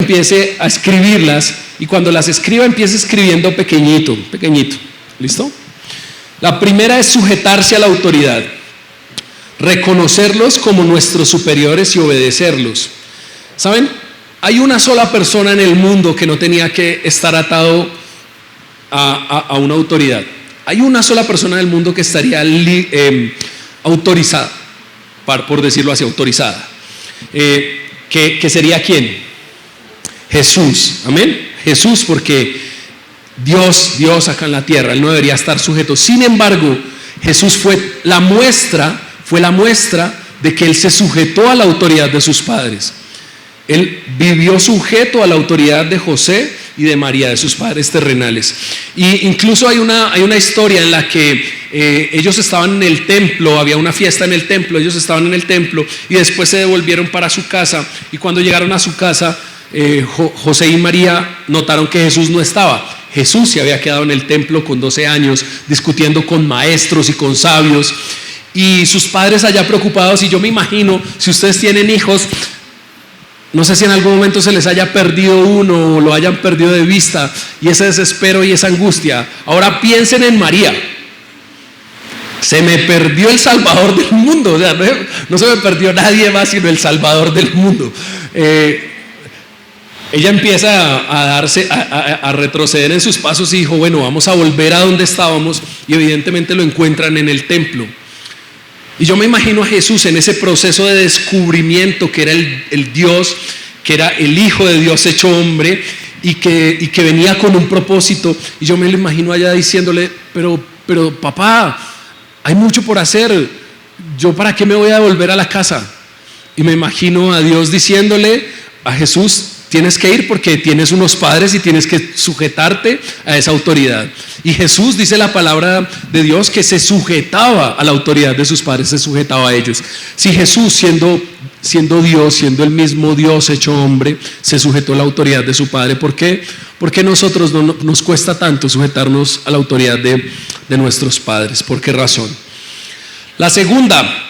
empiece a escribirlas, y cuando las escriba empiece escribiendo pequeñito, pequeñito. ¿Listo? La primera es sujetarse a la autoridad, reconocerlos como nuestros superiores y obedecerlos. ¿Saben? Hay una sola persona en el mundo que no tenía que estar atado a una autoridad. Hay una sola persona en el mundo que estaría autorizada, por decirlo así, autorizada. ¿Que sería quién? Jesús. Amén. Jesús, porque Dios acá en la tierra, Él no debería estar sujeto. Sin embargo, Jesús fue la muestra de que Él se sujetó a la autoridad de sus padres. Él vivió sujeto a la autoridad de José y de María, de sus padres terrenales. Y incluso hay una historia en la que ellos estaban en el templo, había una fiesta en el templo, ellos estaban en el templo y después se devolvieron para su casa, y cuando llegaron a su casa, José y María notaron que Jesús no estaba. Jesús se había quedado en el templo con 12 años discutiendo con maestros y con sabios, y sus padres allá preocupados. Y yo me imagino, si ustedes tienen hijos, no sé si en algún momento se les haya perdido uno o lo hayan perdido de vista, y ese desespero y esa angustia. Ahora piensen en María. Se me perdió el Salvador del mundo. O sea, no se me perdió nadie más sino el Salvador del mundo. Ella empieza a retroceder en sus pasos y dijo: bueno, vamos a volver a donde estábamos, y evidentemente lo encuentran en el templo. Y yo me imagino a Jesús en ese proceso de descubrimiento, que era el Dios, que era el Hijo de Dios hecho hombre, y que venía con un propósito. Y yo me lo imagino allá diciéndole: pero papá, hay mucho por hacer, ¿yo para qué me voy a devolver a la casa? Y me imagino a Dios diciéndole a Jesús: tienes que ir porque tienes unos padres y tienes que sujetarte a esa autoridad. Y Jesús, dice la palabra de Dios, que se sujetaba a la autoridad de sus padres, se sujetaba a ellos. Si Jesús, siendo Dios, siendo el mismo Dios hecho hombre, se sujetó a la autoridad de su padre, ¿por qué? Porque nosotros no nos cuesta tanto sujetarnos a la autoridad de nuestros padres. ¿Por qué razón? La segunda,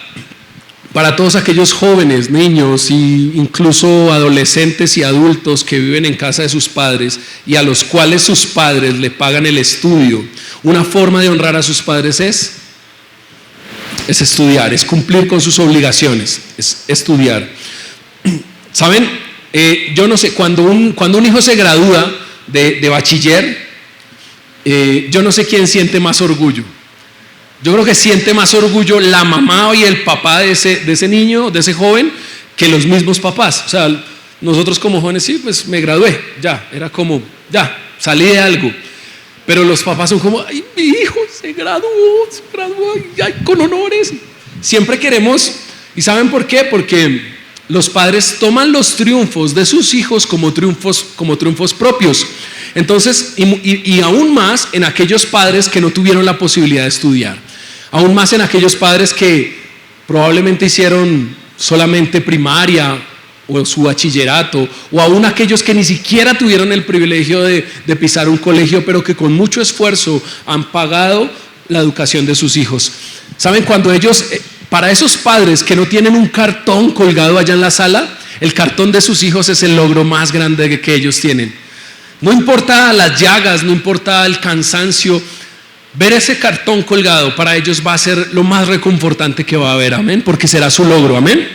para todos aquellos jóvenes, niños e incluso adolescentes y adultos que viven en casa de sus padres y a los cuales sus padres le pagan el estudio, una forma de honrar a sus padres es estudiar, es cumplir con sus obligaciones, es estudiar. ¿Saben? Yo no sé, cuando un hijo se gradúa de bachiller, yo no sé quién siente más orgullo. Yo creo que siente más orgullo la mamá y el papá de ese niño, de ese joven, que los mismos papás. O sea, nosotros como jóvenes, sí, pues me gradué, ya, era como, ya, salí de algo. Pero los papás son como: ay, mi hijo se graduó, ay, con honores. Siempre queremos, ¿y saben por qué? Porque los padres toman los triunfos de sus hijos como triunfos propios. Entonces, y aún más en aquellos padres que no tuvieron la posibilidad de estudiar, aún más en aquellos padres que probablemente hicieron solamente primaria o su bachillerato, o aún aquellos que ni siquiera tuvieron el privilegio de pisar un colegio, pero que con mucho esfuerzo han pagado la educación de sus hijos. ¿Saben? Cuando ellos, para esos padres que no tienen un cartón colgado allá en la sala, el cartón de sus hijos es el logro más grande que ellos tienen. No importa las llagas, no importa el cansancio, ver ese cartón colgado para ellos va a ser lo más reconfortante que va a haber, amén, porque será su logro, amén.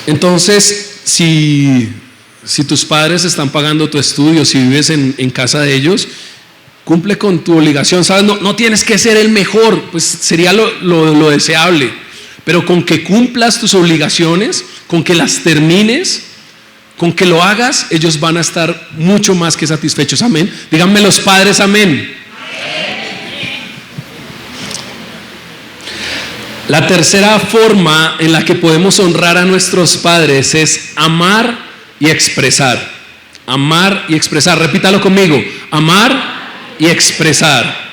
Entonces, si tus padres están pagando tu estudio, si vives en casa de ellos, cumple con tu obligación, ¿sabes? No tienes que ser el mejor, pues sería lo deseable, pero con que cumplas tus obligaciones, con que las termines, con que lo hagas, ellos van a estar mucho más que satisfechos, amén. Díganme los padres, amén. La tercera forma en la que podemos honrar a nuestros padres es amar y expresar. Amar y expresar, repítalo conmigo: amar y expresar.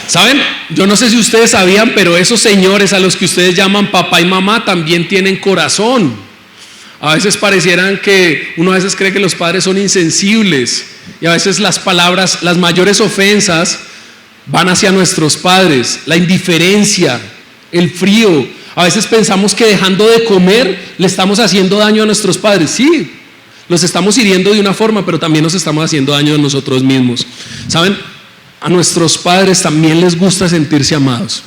¿Saben? Yo no sé si ustedes sabían, pero esos señores a los que ustedes llaman papá y mamá también tienen corazón. A veces parecieran que uno a veces cree que los padres son insensibles, y a veces las palabras, las mayores ofensas van hacia nuestros padres, la indiferencia, el frío. A veces pensamos que dejando de comer le estamos haciendo daño a nuestros padres. Sí, los estamos hiriendo de una forma, pero también nos estamos haciendo daño a nosotros mismos. ¿Saben? A nuestros padres también les gusta sentirse amados.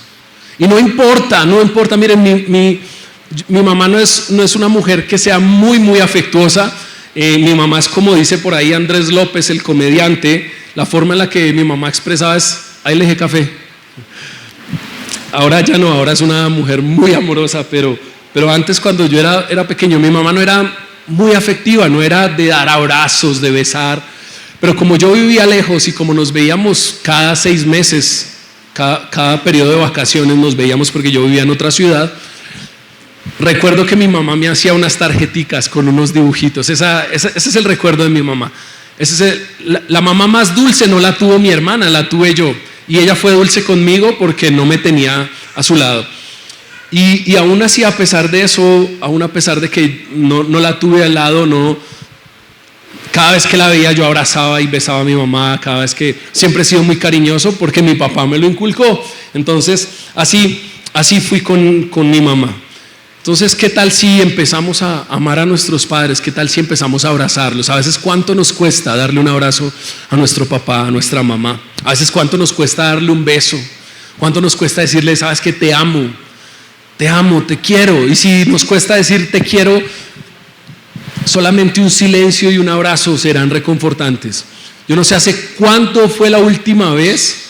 Y no importa, miren, mi mamá no es una mujer que sea muy, muy afectuosa. Mi mamá es, como dice por ahí Andrés López, el comediante, la forma en la que mi mamá expresaba es: ahí le dejé café. Ahora ya no, ahora es una mujer muy amorosa, pero antes, cuando yo era pequeño, mi mamá no era muy afectiva, no era de dar abrazos, de besar, pero como yo vivía lejos y como nos veíamos cada 6 meses, cada periodo de vacaciones nos veíamos porque yo vivía en otra ciudad, recuerdo que mi mamá me hacía unas tarjeticas con unos dibujitos. Ese es el recuerdo de mi mamá. La mamá más dulce no la tuvo mi hermana, la tuve yo. Y ella fue dulce conmigo porque no me tenía a su lado. Y aún así, a pesar de eso, aún a pesar de que no la tuve al lado, cada vez que la veía yo abrazaba y besaba a mi mamá. Cada vez que siempre he sido muy cariñoso porque mi papá me lo inculcó. Entonces así fui con mi mamá. Entonces, ¿qué tal si empezamos a amar a nuestros padres? ¿Qué tal si empezamos a abrazarlos? A veces, ¿cuánto nos cuesta darle un abrazo a nuestro papá, a nuestra mamá? A veces, ¿cuánto nos cuesta darle un beso? ¿Cuánto nos cuesta decirle: sabes que te amo, te quiero? Y si nos cuesta decir te quiero, solamente un silencio y un abrazo serán reconfortantes. Yo no sé hace cuánto fue la última vez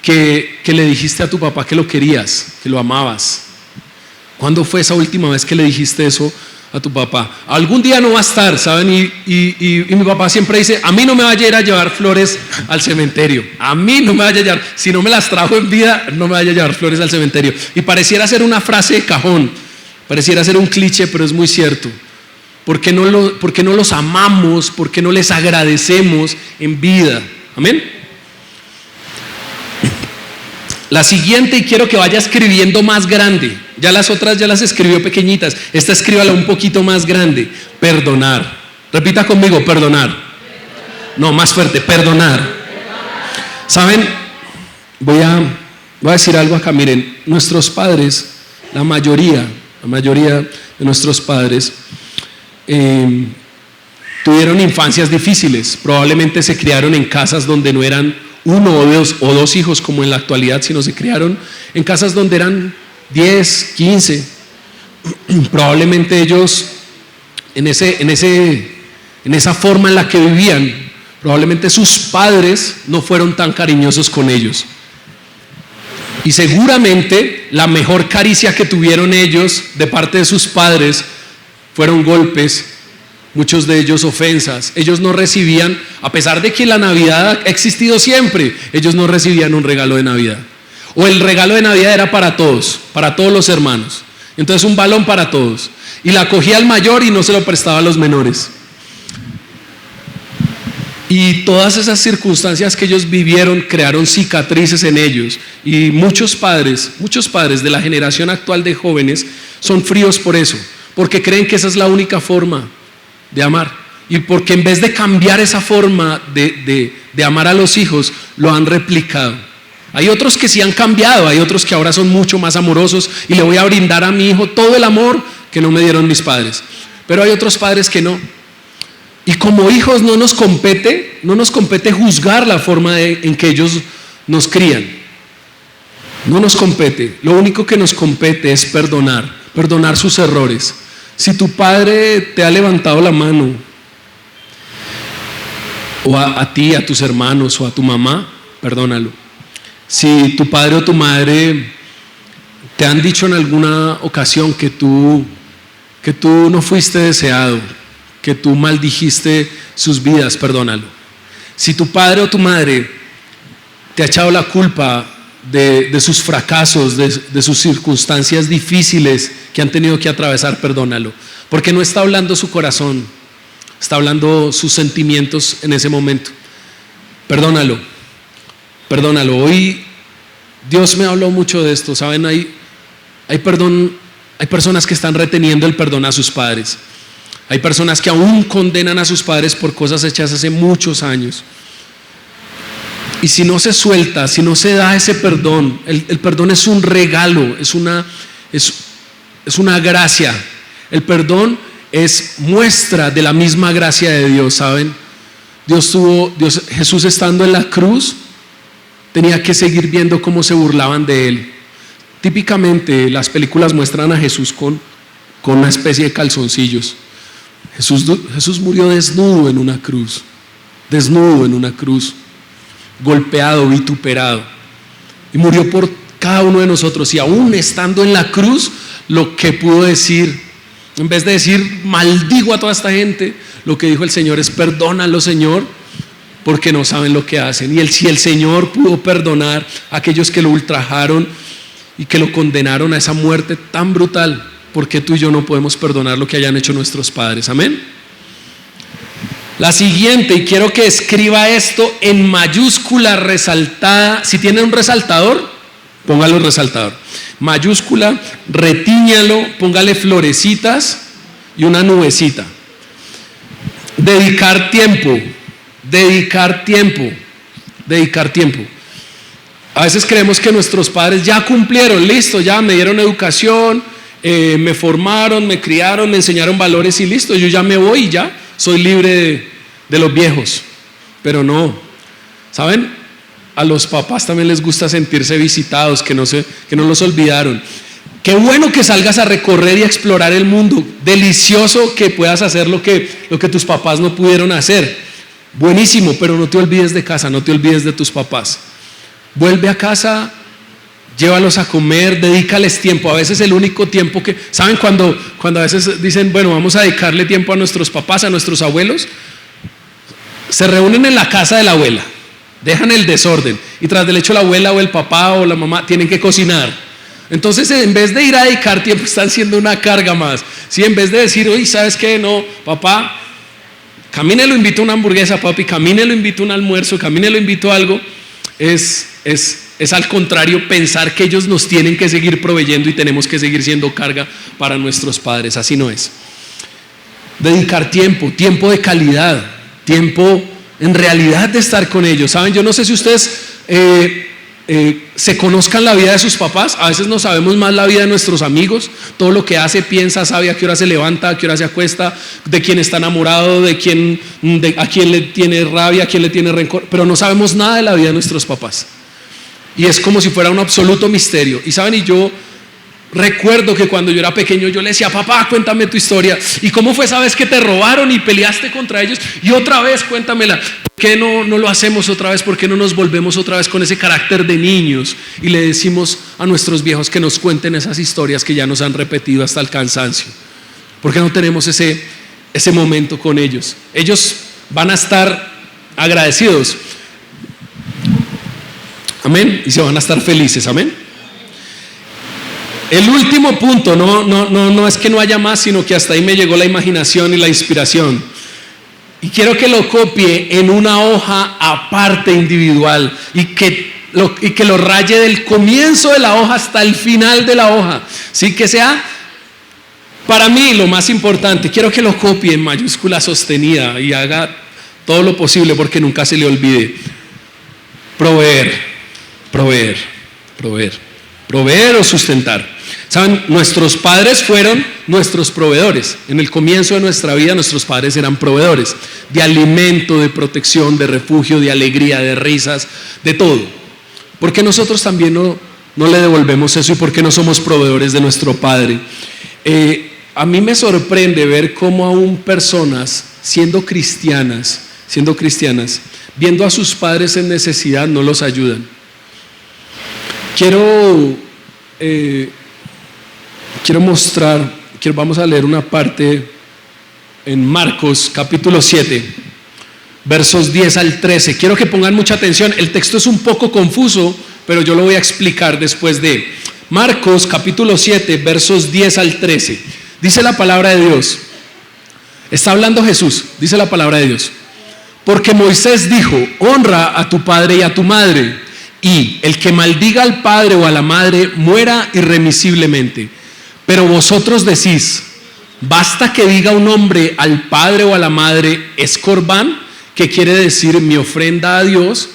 que le dijiste a tu papá que lo querías, que lo amabas. ¿Cuándo fue esa última vez que le dijiste eso a tu papá? Algún día no va a estar, ¿saben? Y mi papá siempre dice: a mí no me vaya a ir a llevar flores al cementerio. A mí no me vaya a llevar, si no me las trajo en vida, no me vaya a llevar flores al cementerio. Y pareciera ser una frase de cajón, pareciera ser un cliché, pero es muy cierto. ¿Por qué no los amamos? ¿Por qué no les agradecemos en vida? Amén. La siguiente, y quiero que vaya escribiendo más grande. Ya las otras ya las escribió pequeñitas. Esta escríbala un poquito más grande. Perdonar. Repita conmigo: perdonar. No, más fuerte: perdonar. ¿Saben? Voy a decir algo acá. Miren, nuestros padres, la mayoría de nuestros padres tuvieron infancias difíciles. Probablemente se criaron en casas donde no eran uno o dos hijos como en la actualidad, sino se criaron en casas donde eran 10, 15. Probablemente ellos, en esa forma en la que vivían, probablemente sus padres no fueron tan cariñosos con ellos. Y seguramente la mejor caricia que tuvieron ellos de parte de sus padres fueron golpes, muchos de ellos ofensas. Ellos no recibían, a pesar de que la Navidad ha existido siempre, ellos no recibían un regalo de Navidad. O el regalo de Navidad era para todos los hermanos. Entonces, un balón para todos. Y la cogía el mayor y no se lo prestaba a los menores. Y todas esas circunstancias que ellos vivieron crearon cicatrices en ellos. Y muchos padres de la generación actual de jóvenes son fríos por eso, porque creen que esa es la única forma de amar, y porque en vez de cambiar esa forma de amar a los hijos, lo han replicado. Hay otros que sí han cambiado, hay otros que ahora son mucho más amorosos y le voy a brindar a mi hijo todo el amor que no me dieron mis padres, pero hay otros padres que no. Y como hijos no nos compete juzgar la forma en que ellos nos crían. No nos compete. Lo único que nos compete es perdonar sus errores. Si tu padre te ha levantado la mano, o a ti, a tus hermanos o a tu mamá, perdónalo. Si tu padre o tu madre te han dicho en alguna ocasión que tú no fuiste deseado, que tú maldijiste sus vidas, perdónalo. Si tu padre o tu madre te ha echado la culpa de sus fracasos, de sus circunstancias difíciles que han tenido que atravesar, perdónalo, porque no está hablando su corazón, está hablando sus sentimientos en ese momento. Perdónalo. Hoy Dios me habló mucho de esto, ¿saben? Hay personas que están reteniendo el perdón a sus padres. Hay personas que aún condenan a sus padres por cosas hechas hace muchos años. Y si no se suelta, si no se da ese perdón, el perdón es un regalo, es una gracia. El perdón es muestra de la misma gracia de Dios, ¿saben? Jesús estando en la cruz tenía que seguir viendo cómo se burlaban de él. Típicamente las películas muestran a Jesús con una especie de calzoncillos. Jesús murió desnudo en una cruz, golpeado, vituperado, y murió por cada uno de nosotros. Y aún estando en la cruz, lo que pudo decir, en vez de decir maldigo a toda esta gente, lo que dijo el Señor es: perdónalo, Señor, porque no saben lo que hacen. Y si el Señor pudo perdonar a aquellos que lo ultrajaron y que lo condenaron a esa muerte tan brutal, ¿por qué tú y yo no podemos perdonar lo que hayan hecho nuestros padres? Amén. La siguiente, y quiero que escriba esto en mayúscula resaltada. Si tiene un resaltador, póngalo en resaltador. Mayúscula, retíñalo, póngale florecitas y una nubecita. Dedicar tiempo. A veces creemos que nuestros padres ya cumplieron, listo, ya me dieron educación, me formaron, me criaron, me enseñaron valores y listo, yo ya me voy y ya soy libre de los viejos. Pero no, ¿saben? A los papás también les gusta sentirse visitados, que no los olvidaron. Qué bueno que salgas a recorrer y a explorar el mundo. Delicioso que puedas hacer lo que tus papás no pudieron hacer. Buenísimo, pero no te olvides de casa, no te olvides de tus papás. Vuelve a casa, llévalos a comer, dedícales tiempo. A veces el único tiempo que... ¿Saben cuando a veces dicen, bueno, vamos a dedicarle tiempo a nuestros papás, a nuestros abuelos? Se reúnen en la casa de la abuela, dejan el desorden y tras del hecho la abuela o el papá o la mamá tienen que cocinar. Entonces, en vez de ir a dedicar tiempo, están siendo una carga más. ¿Sí? En vez de decir, oye, ¿sabes qué? No, papá, camine, lo invito a una hamburguesa, papi, camine, lo invito a un almuerzo, camine, lo invito a algo. Es al contrario, pensar que ellos nos tienen que seguir proveyendo y tenemos que seguir siendo carga para nuestros padres. Así no es. Dedicar tiempo de calidad, tiempo en realidad de estar con ellos. ¿Saben? Yo no sé si ustedes se conozcan la vida de sus papás. A veces no sabemos más la vida de nuestros amigos, todo lo que hace, piensa, sabe a qué hora se levanta, a qué hora se acuesta, de quién está enamorado, a quién le tiene rabia, a quién le tiene rencor, pero no sabemos nada de la vida de nuestros papás y es como si fuera un absoluto misterio. Y saben, y yo recuerdo que cuando yo era pequeño yo le decía, papá, cuéntame tu historia, y cómo fue esa vez que te robaron y peleaste contra ellos, y otra vez cuéntamela. ¿Por qué no lo hacemos otra vez? ¿Por qué no nos volvemos otra vez con ese carácter de niños y le decimos a nuestros viejos que nos cuenten esas historias que ya nos han repetido hasta el cansancio? ¿Por qué no tenemos ese momento con ellos? Ellos van a estar agradecidos, amén, y se van a estar felices, amén. El último punto, no es que no haya más, sino que hasta ahí me llegó la imaginación y la inspiración. Y quiero que lo copie en una hoja aparte, individual, y que lo raye del comienzo de la hoja hasta el final de la hoja. Sí, que sea, para mí, lo más importante. Quiero que lo copie en mayúscula sostenida y haga todo lo posible porque nunca se le olvide. Proveer o sustentar. ¿Saben? Nuestros padres fueron nuestros proveedores. En el comienzo de nuestra vida nuestros padres eran proveedores de alimento, de protección, de refugio, de alegría, de risas, de todo. ¿Por qué nosotros también no le devolvemos eso y por qué no somos proveedores de nuestro Padre? A mí me sorprende ver cómo aún personas siendo cristianas, viendo a sus padres en necesidad, no los ayudan. Vamos a leer una parte en Marcos capítulo 7, versos 10 al 13. Quiero que pongan mucha atención, el texto es un poco confuso, pero yo lo voy a explicar después de Marcos capítulo 7, versos 10 al 13. Dice la palabra de Dios, está hablando Jesús, dice la palabra de Dios: porque Moisés dijo, honra a tu padre y a tu madre, y el que maldiga al padre o a la madre muera irremisiblemente. Pero vosotros decís, basta que diga un hombre al padre o a la madre, es corbán, que quiere decir mi ofrenda a Dios,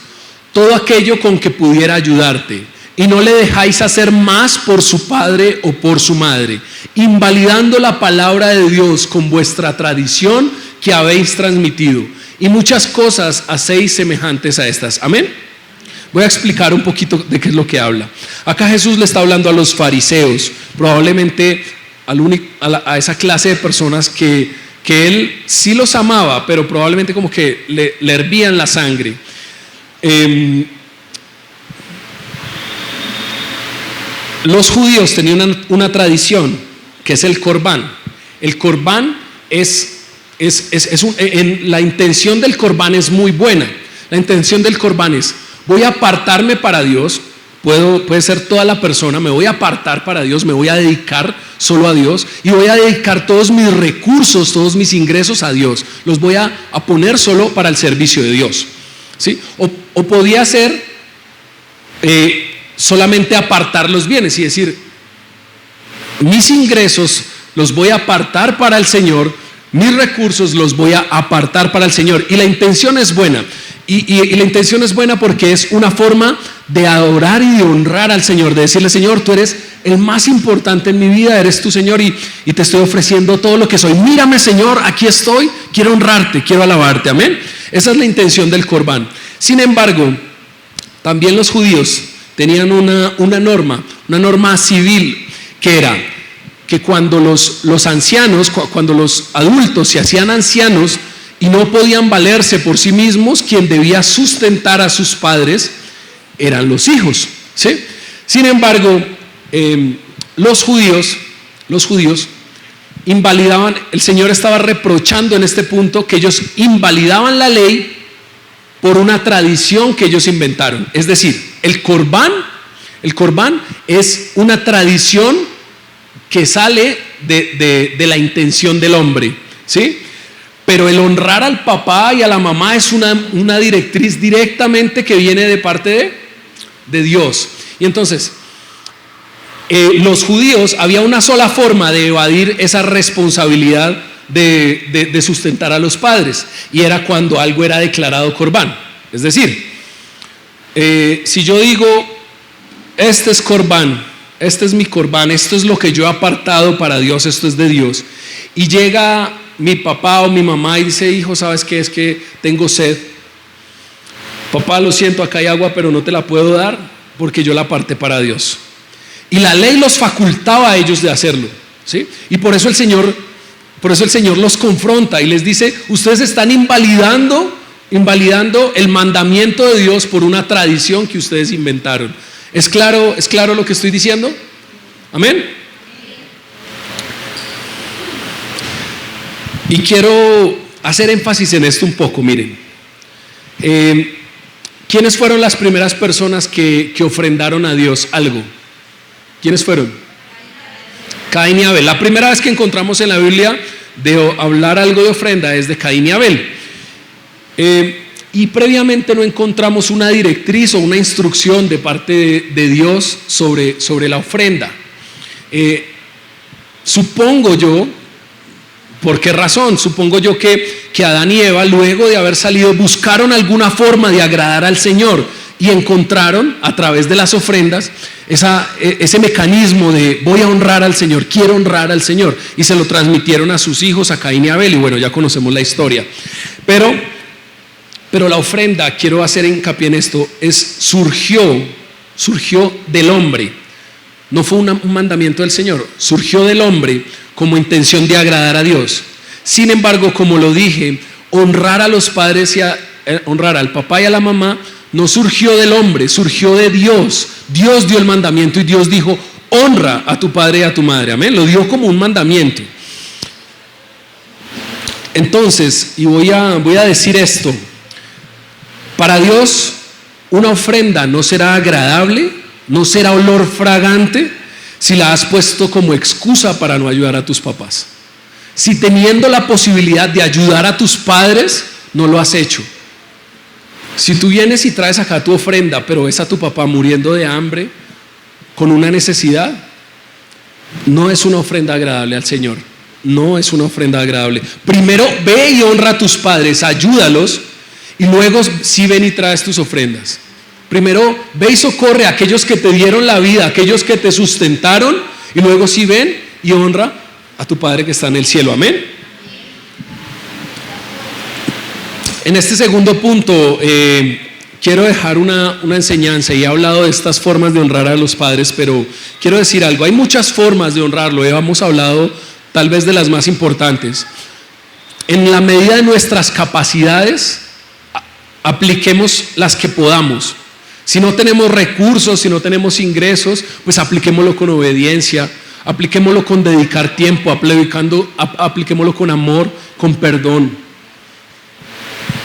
todo aquello con que pudiera ayudarte. y no le dejáis hacer más por su padre o por su madre, invalidando la palabra de Dios con vuestra tradición que habéis transmitido, y muchas cosas hacéis semejantes a estas. Amén. Voy a explicar un poquito de qué es lo que habla. Acá Jesús le está hablando a los fariseos, probablemente a esa clase de personas que él sí los amaba, pero probablemente como que le hervían la sangre. Los judíos tenían una tradición que es el corbán. El corbán la intención del corbán es muy buena. La intención del corbán es: voy a apartarme para Dios. Puede ser toda la persona, me voy a apartar para Dios, me voy a dedicar solo a Dios y voy a dedicar todos mis recursos, todos mis ingresos a Dios. Los voy a poner solo para el servicio de Dios, ¿sí? O podía ser solamente apartar los bienes y decir: mis ingresos los voy a apartar para el Señor, mis recursos los voy a apartar para el Señor. Y la intención es buena. Y la intención es buena porque es una forma de adorar y de honrar al Señor, de decirle: Señor, tú eres el más importante en mi vida, eres tu Señor, y te estoy ofreciendo todo lo que soy. Mírame, Señor, aquí estoy, quiero honrarte, quiero alabarte. Amén. Esa es la intención del corbán. Sin embargo, también los judíos tenían una norma civil, que era que cuando los ancianos, cuando los adultos se hacían ancianos y no podían valerse por sí mismos, quien debía sustentar a sus padres eran los hijos, ¿sí? Sin embargo, los judíos invalidaban. El Señor estaba reprochando en este punto que ellos invalidaban la ley por una tradición que ellos inventaron. Es decir, el corbán es una tradición que sale de la intención del hombre, ¿sí? Pero el honrar al papá y a la mamá es una directriz directamente que viene de parte de Dios. Y entonces, los judíos, había una sola forma de evadir esa responsabilidad de sustentar a los padres, y era cuando algo era declarado corbán. Es decir, si yo digo: este es corbán, este es mi corbán, esto es lo que yo he apartado para Dios, esto es de Dios, y llega mi papá o mi mamá y dice: hijo, ¿sabes qué? Es que tengo sed. Papá, lo siento, acá hay agua, pero no te la puedo dar porque yo la aparté para Dios. Y la ley los facultaba a ellos de hacerlo, ¿sí? Y por eso el Señor los confronta y les dice: ustedes están invalidando el mandamiento de Dios por una tradición que ustedes inventaron. ¿Es claro lo que estoy diciendo? Amén. Y quiero hacer énfasis en esto un poco. Miren, ¿quiénes fueron las primeras personas que ofrendaron a Dios algo? ¿Quiénes fueron? Caín y Abel. La primera vez que encontramos en la Biblia de hablar algo de ofrenda es de Caín y Abel. Y previamente no encontramos una directriz o una instrucción de parte de Dios sobre la ofrenda. Supongo yo, ¿por qué razón? Supongo yo que Adán y Eva, luego de haber salido, buscaron alguna forma de agradar al Señor y encontraron a través de las ofrendas ese mecanismo de: voy a honrar al Señor, quiero honrar al Señor, y se lo transmitieron a sus hijos, a Caín y Abel, y bueno, ya conocemos la historia. Pero la ofrenda, quiero hacer hincapié en esto, surgió del hombre. No fue un mandamiento del Señor, surgió del hombre como intención de agradar a Dios. Sin embargo, como lo dije, honrar a los padres honrar al papá y a la mamá no surgió del hombre, surgió de Dios. Dios dio el mandamiento y Dios dijo: honra a tu padre y a tu madre. Amén. Lo dio como un mandamiento. Entonces, y voy a decir esto: para Dios una ofrenda no será agradable, no será olor fragante si la has puesto como excusa para no ayudar a tus papás. Si teniendo la posibilidad de ayudar a tus padres no lo has hecho. Si tú vienes y traes acá tu ofrenda, pero ves a tu papá muriendo de hambre, con una necesidad, no es una ofrenda agradable al Señor. No es una ofrenda agradable. Primero ve y honra a tus padres, ayúdalos, y luego sí ven y traes tus ofrendas. Primero ve y socorre a aquellos que te dieron la vida, a aquellos que te sustentaron, y luego sí ven y honra a tu Padre que está en el cielo. Amén. En este segundo punto quiero dejar una enseñanza, y he hablado de estas formas de honrar a los padres, pero quiero decir algo. Hay muchas formas de honrarlo, hemos hablado tal vez de las más importantes. En la medida de nuestras capacidades, apliquemos las que podamos. Si no tenemos recursos, si no tenemos ingresos, pues apliquémoslo con obediencia, apliquémoslo con dedicar tiempo, apliquémoslo con amor, con perdón.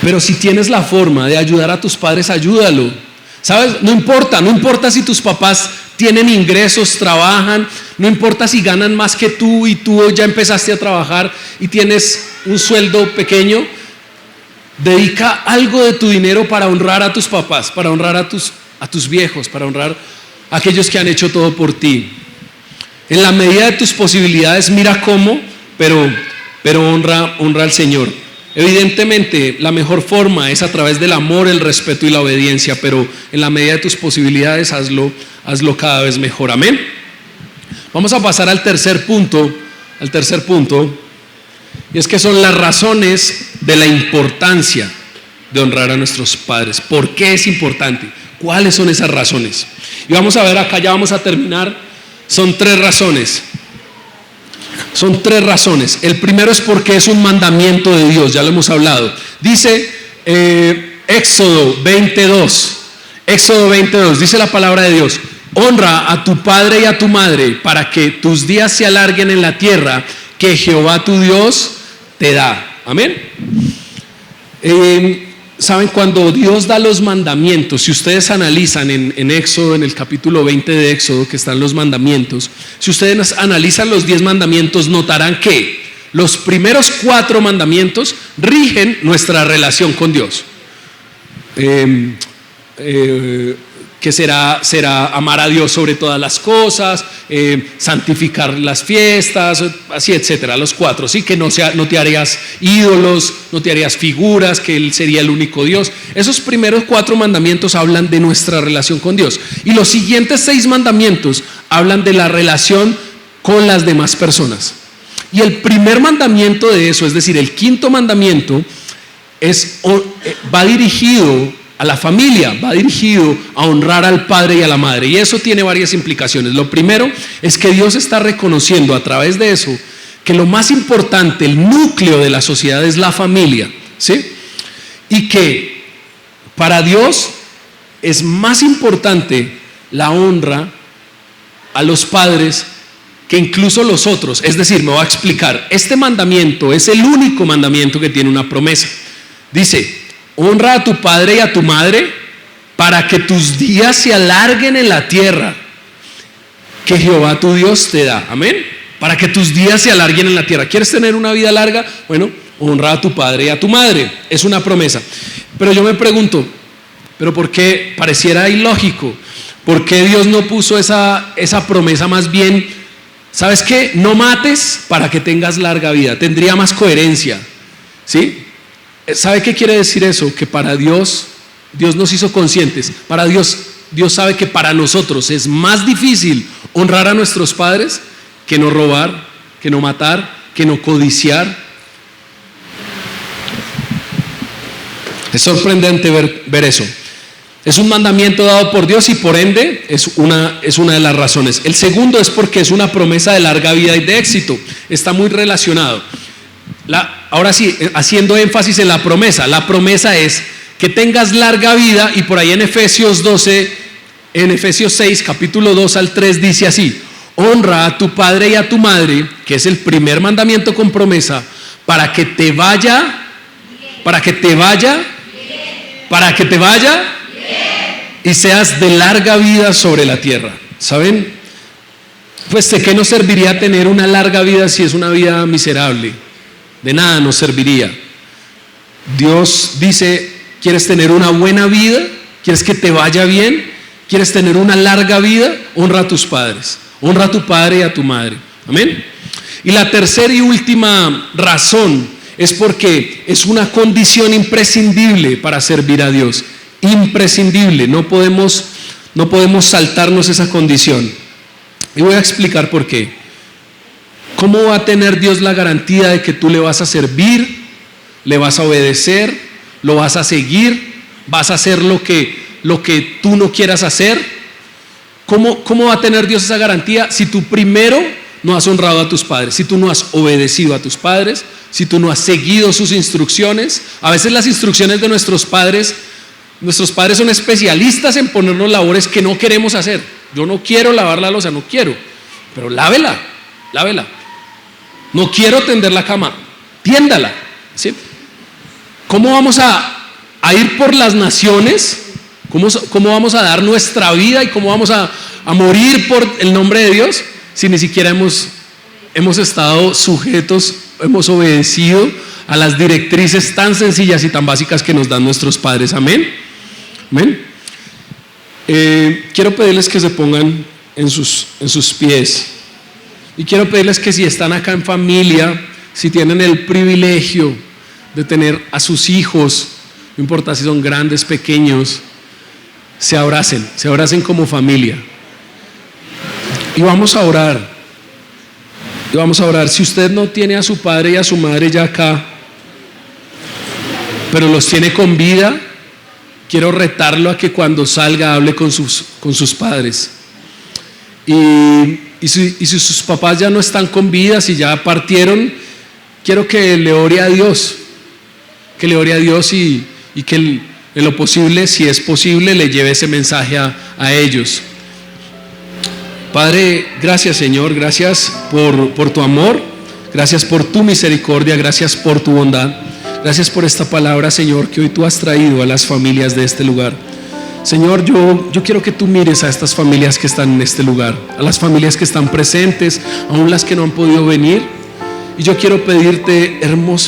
Pero si tienes la forma de ayudar a tus padres, ayúdalo. ¿Sabes? No importa si tus papás tienen ingresos, trabajan, no importa si ganan más que tú y tú ya empezaste a trabajar y tienes un sueldo pequeño. Dedica algo de tu dinero para honrar a tus papás, para honrar a tus viejos, para honrar a aquellos que han hecho todo por ti. En la medida de tus posibilidades, mira cómo, pero honra al Señor. Evidentemente, la mejor forma es a través del amor, el respeto y la obediencia, pero en la medida de tus posibilidades, hazlo cada vez mejor. Amén. Vamos a pasar al tercer punto, y es que son las razones de la importancia de honrar a nuestros padres. ¿Por qué es importante? ¿Cuáles son esas razones? Y vamos a ver acá, ya vamos a terminar. Son tres razones. El primero es porque es un mandamiento de Dios, ya lo hemos hablado. Dice Éxodo 22, dice la palabra de Dios: honra a tu padre y a tu madre para que tus días se alarguen en la tierra que Jehová tu Dios te da. Amén. Saben, cuando Dios da los mandamientos, si ustedes analizan en Éxodo, en el capítulo 20 de Éxodo, que están los mandamientos, si ustedes analizan los 10 mandamientos, notarán que los primeros 4 mandamientos rigen nuestra relación con Dios. Que será amar a Dios sobre todas las cosas, santificar las fiestas, así, etcétera. Los 4, sí, que no te harías ídolos, no te harías figuras, que Él sería el único Dios. Esos primeros 4 mandamientos hablan de nuestra relación con Dios, y los siguientes 6 mandamientos hablan de la relación con las demás personas. Y el primer mandamiento de eso, es decir, el 5.º mandamiento, va dirigido a la familia, va dirigido a honrar al padre y a la madre, y eso tiene varias implicaciones. Lo primero es que Dios está reconociendo a través de eso que lo más importante, el núcleo de la sociedad, es la familia, ¿sí? Y que para Dios es más importante la honra a los padres que incluso los otros. Es decir, me voy a explicar. Este mandamiento es el único mandamiento que tiene una promesa. Dice: honra a tu padre y a tu madre para que tus días se alarguen en la tierra que Jehová tu Dios te da. Amén. Para que tus días se alarguen en la tierra. ¿Quieres tener una vida larga? Bueno, honra a tu padre y a tu madre. Es una promesa. Pero yo me pregunto, ¿pero por qué? Pareciera ilógico. ¿Por qué Dios no puso esa promesa más bien? ¿Sabes qué? No mates para que tengas larga vida. Tendría más coherencia, ¿sí? ¿Sabe qué quiere decir eso? Que para Dios nos hizo conscientes. Para Dios sabe que para nosotros es más difícil honrar a nuestros padres que no robar, que no matar, que no codiciar. Es sorprendente ver eso. Es un mandamiento dado por Dios, y por ende es una de las razones. El segundo es porque es una promesa de larga vida y de éxito. Está muy relacionado. Ahora sí, haciendo énfasis en la promesa. La promesa es que tengas larga vida, y por ahí en Efesios 6, capítulo 2 al 3 dice así: honra a tu padre y a tu madre, que es el primer mandamiento con promesa, para que te vaya y seas de larga vida sobre la tierra. ¿Saben? Pues ¿de qué nos serviría tener una larga vida si es una vida miserable? De nada nos serviría. Dios dice: ¿quieres tener una buena vida? ¿Quieres que te vaya bien? ¿Quieres tener una larga vida? Honra a tus padres, honra a tu padre y a tu madre. Amén. Y la tercera y última razón es porque es una condición imprescindible para servir a Dios, imprescindible, no podemos saltarnos esa condición. Y voy a explicar por qué. ¿Cómo va a tener Dios la garantía de que tú le vas a servir, le vas a obedecer, lo vas a seguir, vas a hacer lo que tú no quieras hacer? ¿Cómo va a tener Dios esa garantía si tú primero no has honrado a tus padres, si tú no has obedecido a tus padres, si tú no has seguido sus instrucciones? A veces las instrucciones de nuestros padres son especialistas en ponernos labores que no queremos hacer. Yo no quiero lavar la loza, no quiero, pero lávela. No quiero tender la cama, tiéndala, ¿sí? ¿Cómo vamos a ir por las naciones? ¿Cómo vamos a dar nuestra vida y cómo vamos a morir por el nombre de Dios si ni siquiera hemos estado sujetos, hemos obedecido a las directrices tan sencillas y tan básicas que nos dan nuestros padres? Amén. Quiero pedirles que se pongan en sus pies, y quiero pedirles que si están acá en familia, si tienen el privilegio de tener a sus hijos, no importa si son grandes, pequeños, se abracen como familia. Y vamos a orar. Si usted no tiene a su padre y a su madre ya acá, pero los tiene con vida, quiero retarlo a que cuando salga hable con sus padres. Y si sus papás ya no están con vida, si ya partieron, quiero que le ore a Dios, y que en lo posible, si es posible, le lleve ese mensaje a ellos. Padre, gracias, Señor, gracias por tu amor, gracias por tu misericordia, gracias por tu bondad, gracias por esta palabra, Señor, que hoy tú has traído a las familias de este lugar. Señor, yo quiero que tú mires a estas familias que están en este lugar, a las familias que están presentes, aún las que no han podido venir, y yo quiero pedirte, hermoso